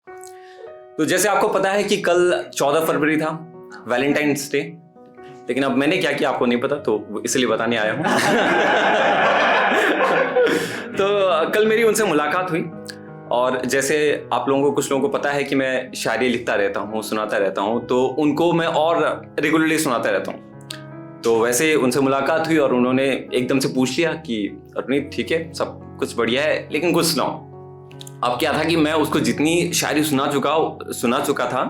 तो जैसे आपको पता है कि कल 14 फरवरी था, वैलेंटाइंस डे, लेकिन अब मैंने क्या किया आपको नहीं पता, तो इसलिए बताने आया हूँ। तो कल मेरी उनसे मुलाकात हुई, और जैसे आप लोगों को, कुछ लोगों को पता है कि मैं शायरी लिखता रहता हूँ, सुनाता रहता हूँ, तो उनको मैं और रेगुलरली सुनाता रहता हूँ। तो वैसे उनसे मुलाकात हुई और उन्होंने एकदम से पूछ लिया कि अरुणीत ठीक है, सब कुछ बढ़िया है, लेकिन कुछ सुनाओ। अब क्या था कि मैं उसको जितनी शायरी सुना चुका था,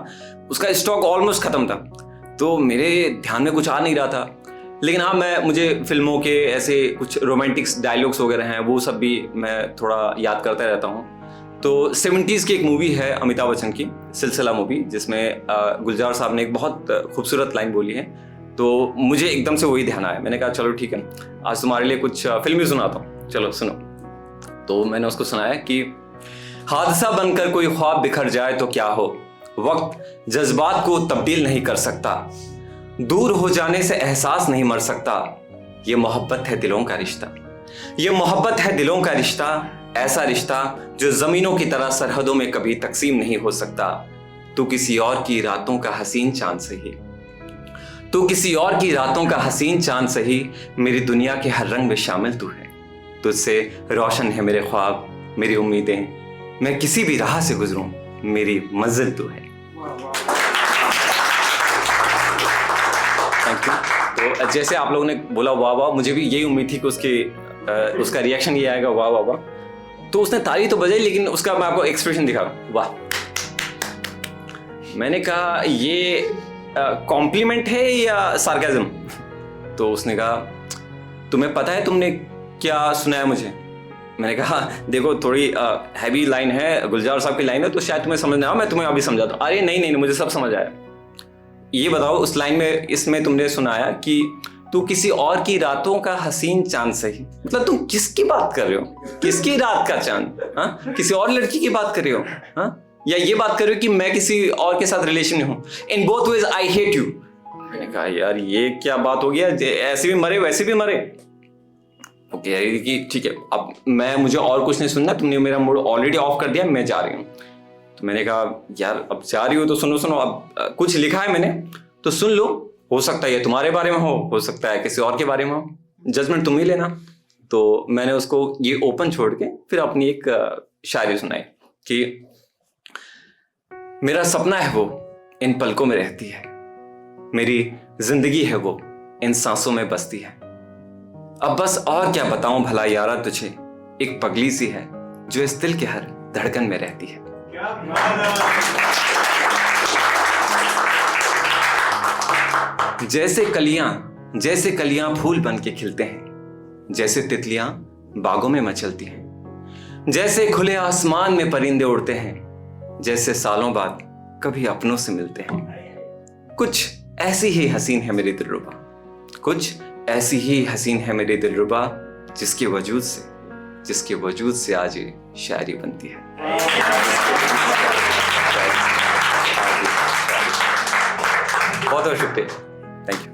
उसका स्टॉक ऑलमोस्ट खत्म था, तो मेरे ध्यान में कुछ आ नहीं रहा था। लेकिन हाँ, मुझे फिल्मों के ऐसे कुछ रोमांटिक्स डायलॉग्स वगैरह हैं, वो सब भी मैं थोड़ा याद करता रहता हूँ। तो 70s की एक मूवी है अमिताभ बच्चन की, सिलसिला मूवी, जिसमें गुलजार साहब ने एक बहुत खूबसूरत लाइन बोली है, तो मुझे एकदम से वही ध्यान आया। मैंने कहा चलो ठीक है, आज तुम्हारे लिए कुछ फिल्में सुनाता हूँ, चलो सुनो। तो मैंने उसको सुनाया कि हादसा बनकर कोई ख्वाब बिखर जाए तो क्या हो, वक्त जज्बात को तब्दील नहीं कर सकता, दूर हो जाने से एहसास नहीं मर सकता, ये मोहब्बत है दिलों का रिश्ता, ये मोहब्बत है दिलों का रिश्ता, ऐसा रिश्ता जो जमीनों की तरह सरहदों में कभी तकसीम नहीं हो सकता। तू किसी और की रातों का हसीन चांद सही, तू किसी और की रातों का हसीन चांद सही, मेरी दुनिया के हर रंग में शामिल तू है, तुझसे रोशन है मेरे ख्वाब, मेरी उम्मीदें, मैं किसी भी राह से गुजरूं, मेरी मंजिल तू है। Thank you. तो जैसे आप लोगों ने बोला वाह वाह, मुझे भी यही उम्मीद थी कि उसका रिएक्शन ये आएगा, वाह वाह वाह। तो उसने ताली तो बजाई, लेकिन उसका मैं आपको एक्सप्रेशन दिखा, वाह। मैंने कहा ये कॉम्प्लीमेंट है या सार्केज्म? तो उसने कहा तुम्हें पता है तुमने क्या सुनाया मुझे? मैंने कहा देखो थोड़ी हैवी लाइन है, गुलजार साहब की लाइन है, तो शायद तुम्हें समझ ना आए, मैं तुम्हें अभी समझाता हूँ। अरे नहीं, मुझे सब समझ आया। ये बताओ उस लाइन में, इसमें तुमने सुनाया कि तू किसी और की रातों का हसीन चांद सही, मतलब तुम किसकी बात कर रहे हो? किसकी रात का चांद? हाँ, किसी और लड़की की बात कर रहे हो? हाँ, या ये बात कर रहे हो कि मैं किसी और के साथ रिलेशन में हूँ? In both ways I hate you. मैंने कहा यार ये क्या बात हो गया, ऐसे भी मरे वैसे भी मरे। ओके कि ठीक है, अब मुझे और कुछ नहीं सुनना, तुमने मेरा मूड ऑलरेडी ऑफ कर दिया, मैं जा रही हूँ। तो मैंने कहा यार अब जा रही हो तो सुनो, अब कुछ लिखा है मैंने, तो सुन लो, हो सकता है ये तुम्हारे बारे में हो सकता है किसी और के बारे में हो, जजमेंट तुम ही लेना। तो मैंने उसको ये ओपन छोड़ के फिर अपनी एक शायरी सुनाई कि मेरा सपना है वो इन पलकों में रहती है, मेरी जिंदगी है वो इन सांसों में बसती है, अब बस और क्या बताऊं भला यारा तुझे, एक पगली सी है जो इस दिल के हर धड़कन में रहती है। जैसे कलियां फूल बन के खिलते हैं, जैसे तितलियां बागों में मचलती हैं, जैसे खुले आसमान में परिंदे उड़ते हैं, जैसे सालों बाद कभी अपनों से मिलते हैं। कुछ ऐसी ही हसीन है मेरी दिलरुबा, कुछ ऐसी ही हसीन है मेरी दिलरुबा, जिसके वजूद से आज ये शायरी बनती है। बहुत बहुत शुक्रिया, थैंक यू।